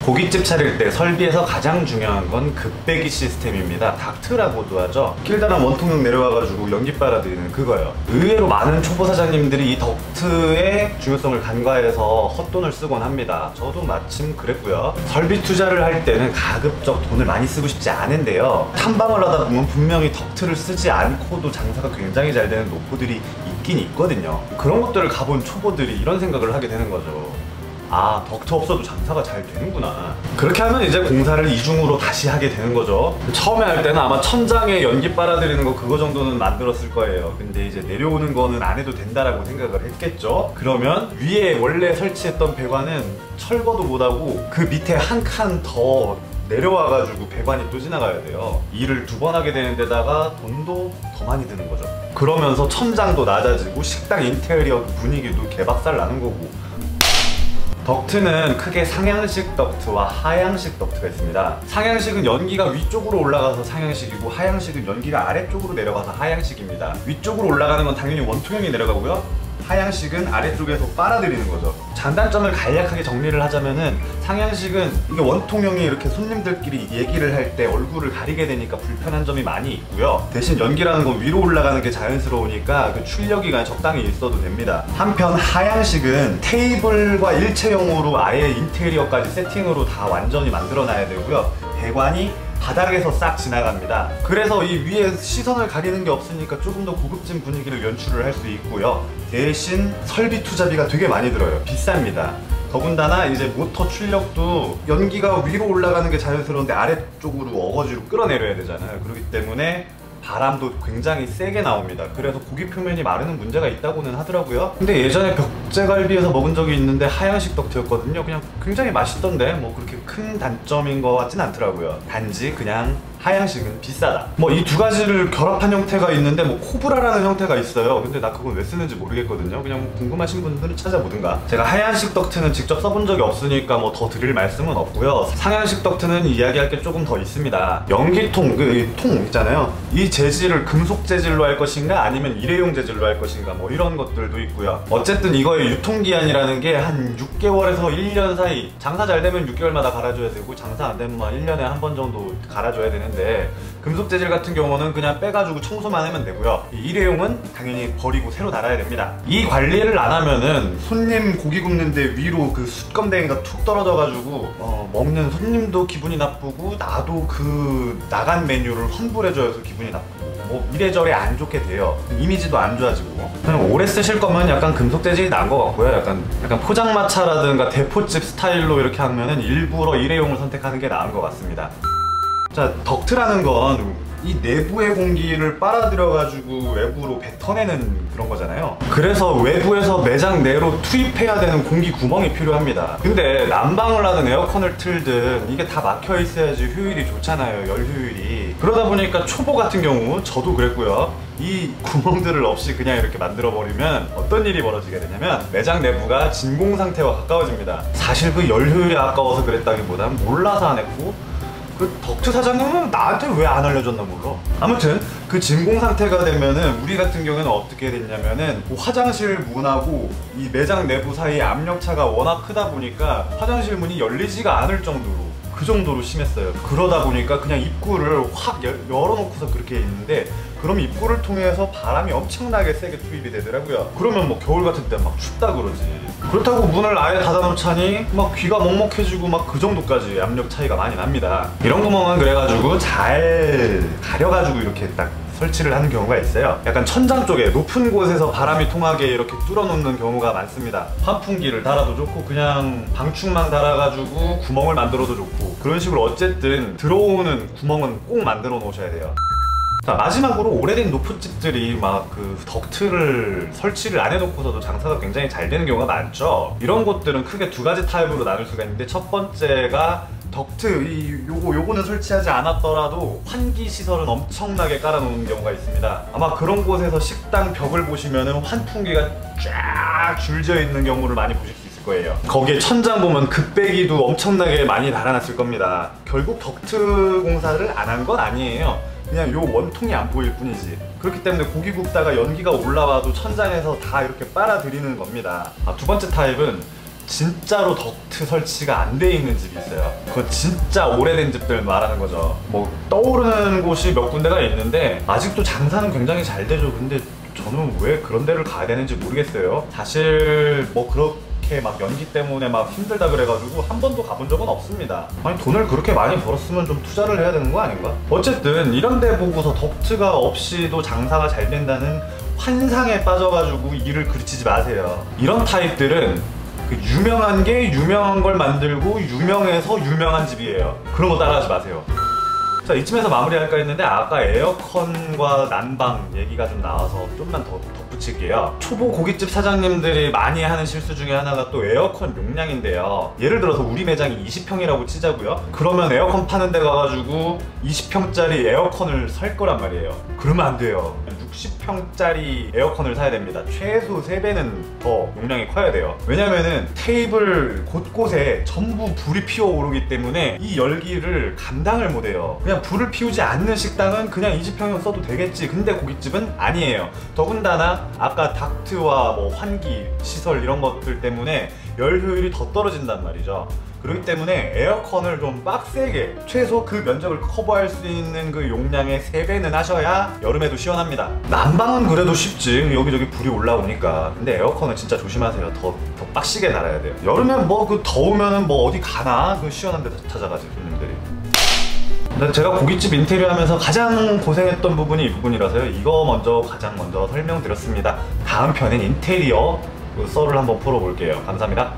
고깃집 차릴 때 설비에서 가장 중요한 건 급배기 시스템입니다. 닥트라고도 하죠. 길다란 원통형 내려와가지고 연기 빨아들이는 그거예요. 의외로 많은 초보 사장님들이 이 덕트의 중요성을 간과해서 헛돈을 쓰곤 합니다. 저도 마침 그랬고요. 설비 투자를 할 때는 가급적 돈을 많이 쓰고 싶지 않은데요, 탐방을 하다 보면 분명히 덕트를 쓰지 않고도 장사가 굉장히 잘 되는 노포들이 있긴 있거든요. 그런 것들을 가본 초보들이 이런 생각을 하게 되는 거죠. 아, 덕트 없어도 장사가 잘 되는구나. 그렇게 하면 이제 공사를 이중으로 다시 하게 되는 거죠. 처음에 할 때는 아마 천장에 연기 빨아들이는 거 그거 정도는 만들었을 거예요. 근데 이제 내려오는 거는 안 해도 된다라고 생각을 했겠죠. 그러면 위에 원래 설치했던 배관은 철거도 못하고 그 밑에 한 칸 더 내려와가지고 배관이 또 지나가야 돼요. 일을 2번 하게 되는 데다가 돈도 더 많이 드는 거죠. 그러면서 천장도 낮아지고 식당 인테리어 분위기도 개박살 나는 거고. 덕트는 크게 상향식 덕트와 하향식 덕트가 있습니다. 상향식은 연기가 위쪽으로 올라가서 상향식이고, 하향식은 연기가 아래쪽으로 내려가서 하향식입니다. 위쪽으로 올라가는 건 당연히 원통형이 내려가고요, 하향식은 아래쪽에서 빨아들이는 거죠. 장단점을 간략하게 정리를 하자면은, 상향식은 이게 원통형이 이렇게 손님들끼리 얘기를 할 때 얼굴을 가리게 되니까 불편한 점이 많이 있고요. 대신 연기라는 건 위로 올라가는 게 자연스러우니까 그 출력이 그냥 적당히 있어도 됩니다. 한편 하향식은 테이블과 일체형으로 아예 인테리어까지 세팅으로 다 완전히 만들어 놔야 되고요, 배관이 바닥에서 싹 지나갑니다. 그래서 이 위에 시선을 가리는 게 없으니까 조금 더 고급진 분위기를 연출을 할 수 있고요. 대신 설비 투자비가 되게 많이 들어요. 비쌉니다. 더군다나 이제 모터 출력도 연기가 위로 올라가는 게 자연스러운데 아래쪽으로 어거지로 끌어내려야 되잖아요. 그렇기 때문에 바람도 굉장히 세게 나옵니다. 그래서 고기 표면이 마르는 문제가 있다고는 하더라고요. 근데 예전에 벽제갈비에서 먹은 적이 있는데 하향식 덕트였거든요. 그냥 굉장히 맛있던데 뭐 그렇게 큰 단점인 것 같진 않더라고요. 단지 그냥 하향식은 비싸다. 뭐 이 2가지를 결합한 형태가 있는데, 뭐 코브라라는 형태가 있어요. 근데 나 그건 왜 쓰는지 모르겠거든요. 그냥 궁금하신 분들은 찾아보든가. 제가 하향식 덕트는 직접 써본 적이 없으니까 뭐 더 드릴 말씀은 없고요. 상향식 덕트는 이야기할 게 조금 더 있습니다. 연기통, 그 통 있잖아요. 이 재질을 금속 재질로 할 것인가 아니면 일회용 재질로 할 것인가, 뭐 이런 것들도 있고요. 어쨌든 이거의 유통기한이라는 게 한 6개월에서 1년 사이, 장사 잘 되면 6개월마다 갈아줘야 되고, 장사 안 되면 1년에 한 번 정도 갈아줘야 되는데, 금속 재질 같은 경우는 그냥 빼가지고 청소만 하면 되고요. 일회용은 당연히 버리고 새로 달아야 됩니다. 이 관리를 안 하면은 손님 고기 굽는데 위로 그 숯검댕이가 툭 떨어져가지고 먹는 손님도 기분이 나쁘고, 나도 그 나간 메뉴를 환불해줘서 기분이 나쁘고, 뭐 이래저래 안 좋게 돼요. 이미지도 안 좋아지고. 그냥 오래 쓰실 거면 약간 금속 재질이 나은 것 같고요. 약간 포장마차라든가 대포집 스타일로 이렇게 하면은 일부러 일회용을 선택하는 게 나은 것 같습니다. 자, 덕트라는 건 이 내부의 공기를 빨아들여가지고 외부로 뱉어내는 그런 거잖아요. 그래서 외부에서 매장 내로 투입해야 되는 공기 구멍이 필요합니다. 근데 난방을 하든 에어컨을 틀든 이게 다 막혀 있어야지 효율이 좋잖아요, 열 효율이. 그러다 보니까 초보 같은 경우, 저도 그랬고요, 이 구멍들을 없이 그냥 이렇게 만들어 버리면 어떤 일이 벌어지게 되냐면, 매장 내부가 진공 상태와 가까워집니다. 사실 그 열 효율이 아까워서 그랬다기보단 몰라서 안 했고, 그 덕트 사장님은 나한테 왜 안 알려줬나 몰라. 아무튼 그 진공 상태가 되면은, 우리 같은 경우에는 어떻게 됐냐면은, 화장실 문하고 이 매장 내부 사이에 압력차가 워낙 크다 보니까 화장실 문이 열리지가 않을 정도로, 그 정도로 심했어요. 그러다 보니까 그냥 입구를 확 열어놓고서 그렇게 있는데, 그럼 입구를 통해서 바람이 엄청나게 세게 투입이 되더라고요. 그러면 뭐 겨울 같은 때 막 춥다 그러지. 그렇다고 문을 아예 닫아놓자니 막 귀가 먹먹해지고 막 그 정도까지 압력 차이가 많이 납니다. 이런 구멍은 그래가지고 잘 가려가지고 이렇게 딱 설치를 하는 경우가 있어요. 약간 천장 쪽에 높은 곳에서 바람이 통하게 이렇게 뚫어놓는 경우가 많습니다. 환풍기를 달아도 좋고, 그냥 방충망 달아가지고 구멍을 만들어도 좋고, 그런 식으로 어쨌든 들어오는 구멍은 꼭 만들어 놓으셔야 돼요. 자, 마지막으로 오래된 노포집들이 막 그 덕트를 설치를 안 해놓고서도 장사가 굉장히 잘 되는 경우가 많죠. 이런 곳들은 크게 2가지 타입으로 나눌 수가 있는데, 첫 번째가 덕트, 요거는 설치하지 않았더라도 환기 시설은 엄청나게 깔아놓는 경우가 있습니다. 아마 그런 곳에서 식당 벽을 보시면은 환풍기가 쫙 줄지어 있는 경우를 많이 보실 수 있을 거예요. 거기에 천장 보면 급배기도 엄청나게 많이 달아놨을 겁니다. 결국 덕트 공사를 안 한 건 아니에요. 그냥 요 원통이 안 보일 뿐이지. 그렇기 때문에 고기 굽다가 연기가 올라와도 천장에서 다 이렇게 빨아들이는 겁니다. 2번째 타입은 진짜로 덕트 설치가 안 돼 있는 집이 있어요. 그건 진짜 오래된 집들 말하는 거죠. 뭐 떠오르는 곳이 몇 군데가 있는데 아직도 장사는 굉장히 잘 되죠. 근데 저는 왜 그런 데를 가야 되는지 모르겠어요. 사실 뭐 그렇게 막 연기 때문에 막 힘들다 그래가지고 한 번도 가본 적은 없습니다. 아니 돈을 그렇게 많이 벌었으면 좀 투자를 해야 되는 거 아닌가? 어쨌든 이런 데 보고서 덕트가 없이도 장사가 잘 된다는 환상에 빠져가지고 일을 그르치지 마세요. 이런 타입들은 그 유명한 게 유명한 걸 만들고 유명해서 유명한 집이에요. 그런 거 따라하지 마세요. 자, 이쯤에서 마무리할까 했는데 아까 에어컨과 난방 얘기가 좀 나와서 좀만 더 덧붙일게요. 초보 고깃집 사장님들이 많이 하는 실수 중에 하나가 또 에어컨 용량인데요. 예를 들어서 우리 매장이 20평이라고 치자고요. 그러면 에어컨 파는 데 가가지고 20평짜리 에어컨을 살 거란 말이에요. 그러면 안 돼요. 60평짜리 에어컨을 사야 됩니다. 최소 3배는 더 용량이 커야 돼요. 왜냐면은 테이블 곳곳에 전부 불이 피어오르기 때문에 이 열기를 감당을 못해요. 그냥 불을 피우지 않는 식당은 그냥 20평이면 써도 되겠지. 근데 고깃집은 아니에요. 더군다나 아까 닥트와 뭐 환기 시설 이런 것들 때문에 열 효율이 더 떨어진단 말이죠. 그렇기 때문에 에어컨을 좀 빡세게 최소 그 면적을 커버할 수 있는 그 용량의 3배는 하셔야 여름에도 시원합니다. 난방은 그래도 쉽지. 여기저기 불이 올라오니까. 근데 에어컨은 진짜 조심하세요. 더 빡시게 달아야 돼요. 여름에 뭐 그 더우면은 뭐 어디 가나 그 시원한 데 찾아가지 손님들이. 근데 제가 고깃집 인테리어 하면서 가장 고생했던 부분이 이 부분이라서요. 이거 가장 먼저 설명드렸습니다. 다음 편엔 인테리어 썰을 한번 풀어볼게요. 감사합니다.